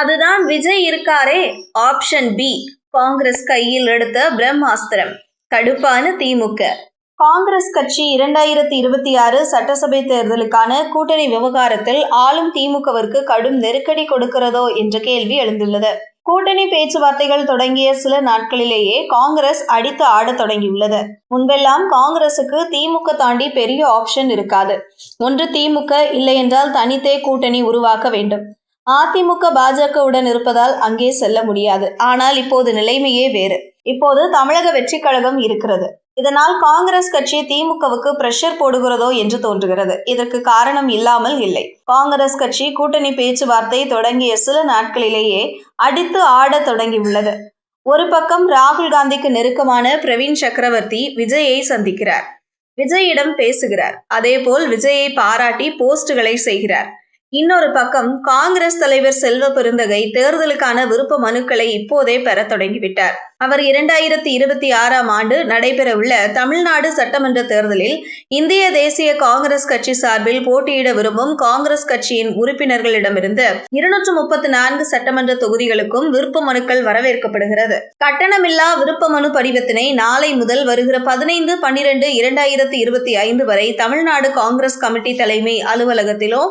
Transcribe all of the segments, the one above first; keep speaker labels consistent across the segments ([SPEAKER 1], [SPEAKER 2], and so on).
[SPEAKER 1] அதுதான் விஜய் இருக்காரே. Option B Congress கையில் எடுத்த பிரம்மாஸ்திரம். கடுப்பான திமுக. காங்கிரஸ் கட்சி 2026 சட்டசபை தேர்தலுக்கான கூட்டணி விவகாரத்தில் ஆளும் திமுகவிற்கு கடும் நெருக்கடி கொடுக்கிறதோ என்ற கேள்வி எழுந்துள்ளது. கூட்டணி பேச்சுவார்த்தைகள் தொடங்கிய சில நாட்களிலேயே காங்கிரஸ் அடித்து ஆடத் தொடங்கியுள்ளது. முன்பெல்லாம் காங்கிரசுக்கு திமுக தாண்டி பெரிய ஆப்ஷன் இருக்காது. ஒன்று திமுக, இல்லையென்றால் தனித்தே கூட்டணி உருவாக்க வேண்டும். அதிமுக பாஜகவுடன் இருப்பதால் அங்கே செல்ல முடியாது. ஆனால் இப்போது நிலைமையே வேறு. இப்போது தமிழக வெற்றிக் கழகம் இருக்கிறது. இதனால் காங்கிரஸ் கட்சி திமுகவுக்கு பிரஷர் போடுகிறதோ என்று தோன்றுகிறது. இதற்கு காரணம் இல்லாமல் இல்லை. காங்கிரஸ் கட்சி கூட்டணி பேச்சுவார்த்தை தொடங்கிய சில நாட்களிலேயே அடித்து ஆடத் தொடங்கியுள்ளது. ஒரு பக்கம் ராகுல் காந்திக்கு நெருக்கமான பிரவீன் சக்கரவர்த்தி விஜயை சந்திக்கிறார். விஜயிடம் பேசுகிறார். அதேபோல் விஜயை பாராட்டி போஸ்டுகளை செய்கிறார். இன்னொரு பக்கம் காங்கிரஸ் தலைவர் செல்வ பெருந்தகை தேர்தலுக்கான விருப்ப மனுக்களை இப்போதே பெற தொடங்கிவிட்டார். அவர் 2026ஆம் ஆண்டு நடைபெறவுள்ள தமிழ்நாடு சட்டமன்ற தேர்தலில் இந்திய தேசிய காங்கிரஸ் கட்சி சார்பில் போட்டியிட விரும்பும் காங்கிரஸ் கட்சியின் உறுப்பினர்களிடமிருந்து 234 சட்டமன்ற தொகுதிகளுக்கும் விருப்ப மனுக்கள் வரவேற்கப்படுகிறது. கட்டணமில்லா விருப்ப மனு படிவத்தினை நாளை முதல் வருகிற 15/12/2025 வரை தமிழ்நாடு காங்கிரஸ் கமிட்டி தலைமை அலுவலகத்திலோ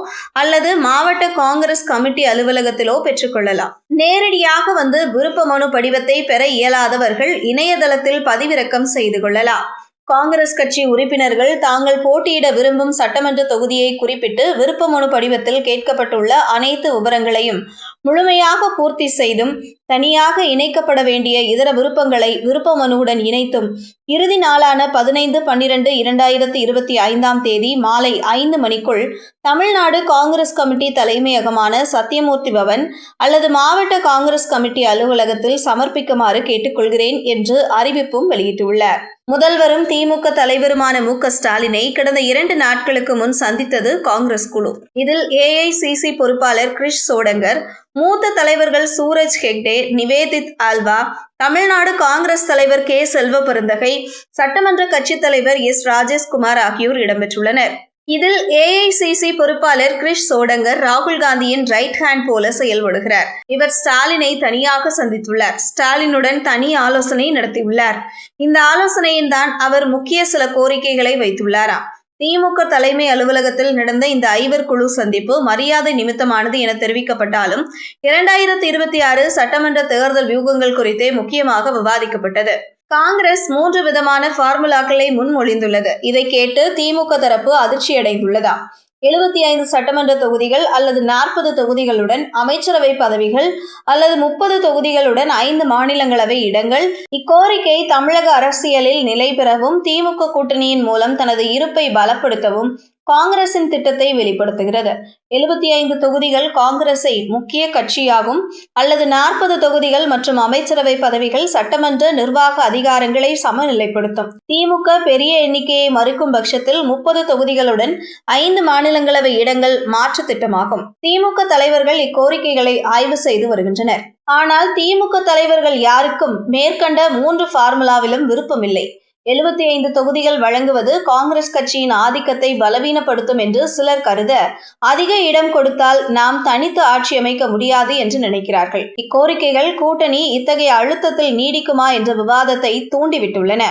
[SPEAKER 1] அல்லது மாவட்ட காங்கிரஸ் கமிட்டி அலுவலகத்திலோ பெற்றுக்கொள்ளலாம். நேரடியாக வந்து விருப்ப மனு படிவத்தை பெற இயலாதவர்கள் இணையதளத்தில் பதிவிறக்கம் செய்து கொள்ளலாம். காங்கிரஸ் கட்சி உறுப்பினர்கள் தாங்கள் போட்டியிட விரும்பும் சட்டமன்ற தொகுதியை குறிப்பிட்டு விருப்ப மனு படிவத்தில் கேட்கப்பட்டுள்ள அனைத்து விவரங்களையும் முழுமையாக பூர்த்தி செய்தும் தனியாக இணைக்கப்பட வேண்டிய இதர விருப்பங்களை விருப்ப மனுவுடன் இணைத்தும் இறுதி நாளான 15/12/2025 தேதி மாலை 5 மணிக்குள் தமிழ்நாடு காங்கிரஸ் கமிட்டி தலைமையகமான சத்தியமூர்த்தி பவன் அல்லது மாவட்ட காங்கிரஸ் கமிட்டி அலுவலகத்தில் சமர்ப்பிக்குமாறு கேட்டுக்கொள்கிறேன் என்று அறிவிப்பும் வெளியிட்டுள்ளார். முதல்வரும் திமுக தலைவருமான மு.க. ஸ்டாலினை கடந்த 2 நாட்களுக்கு முன் சந்தித்தது காங்கிரஸ் குழு. இதில் ஏஐசிசி பொறுப்பாளர் கிரிஷ் சோடங்கர், மூத்த தலைவர்கள் சூரஜ் ஹெக்டே, நிவேதித் ஆல்வா, தமிழ்நாடு காங்கிரஸ் தலைவர் கே. செல்வ பெருந்தகை, சட்டமன்ற கட்சித் தலைவர் எஸ். ராஜேஷ்குமார் ஆகியோர் இடம்பெற்றுள்ளனர். இதில் ஏஐசிசி பொறுப்பாளர் கிரிஷ் சோடங்கர் ராகுல் காந்தியின் ரைட் ஹேண்ட் போல செயல்படுகிறார். இவர் ஸ்டாலினை தனியாக சந்தித்துள்ளார். ஸ்டாலினுடன் தனி ஆலோசனை நடத்தியுள்ளார். இந்த ஆலோசனையில் தான் அவர் முக்கிய சில கோரிக்கைகளை வைத்துள்ளாராம். திமுக தலைமை அலுவலகத்தில் நடந்த இந்த ஐவர் குழு சந்திப்பு மரியாதை நிமித்தமானது என தெரிவிக்கப்பட்டாலும் 2026 சட்டமன்ற தேர்தல் வியூகங்கள் குறித்தே முக்கியமாக விவாதிக்கப்பட்டது. காங்கிரஸ் 3 விதமான ஃபார்முலாக்களை முன்மொழிந்துள்ளது. இதை கேட்டு திமுக தரப்பு அதிர்ச்சியடைந்துள்ளதா? 75 சட்டமன்ற தொகுதிகள் அல்லது 40 தொகுதிகளுடன் அமைச்சரவை பதவிகள் அல்லது 30 தொகுதிகளுடன் 5 மாநிலங்களவை இடங்கள். இக்கோரிக்கை தமிழக அரசியலில் நிலை பெறவும் திமுக கூட்டணியின் மூலம் தனது இருப்பை பலப்படுத்தவும் காங்கிரசின் திட்டத்தை வெளிப்படுத்துகிறது. 75 தொகுதிகள் காங்கிரஸை முக்கிய கட்சியாகும் அல்லது 40 தொகுதிகள் மற்றும் அமைச்சரவை பதவிகள் சட்டமன்ற நிர்வாக அதிகாரங்களை சமநிலைப்படுத்தும். திமுக பெரிய எண்ணிக்கையை மறுக்கும் பட்சத்தில் 30 தொகுதிகளுடன் 5 மாநிலங்களவை இடங்கள் மாற்று திட்டமாகும். திமுக தலைவர்கள் இக்கோரிக்கைகளை ஆய்வு செய்து வருகின்றனர். ஆனால் திமுக தலைவர்கள் யாருக்கும் மேற்கண்ட 3 ஃபார்முலாவிலும் விருப்பமில்லை. 75 தொகுதிகள் வழங்குவது காங்கிரஸ் கட்சியின் ஆதிக்கத்தை பலவீனப்படுத்தும் என்று சிலர் கருத, அதிக இடம் கொடுத்தால் நாம் தனித்து ஆட்சி அமைக்க முடியாது என்று நினைக்கிறார்கள். இக்கோரிக்கைகள் கூட்டணி இத்தகைய அழுத்தத்தில் நீடிக்குமா என்ற விவாதத்தை தூண்டிவிட்டுள்ளன.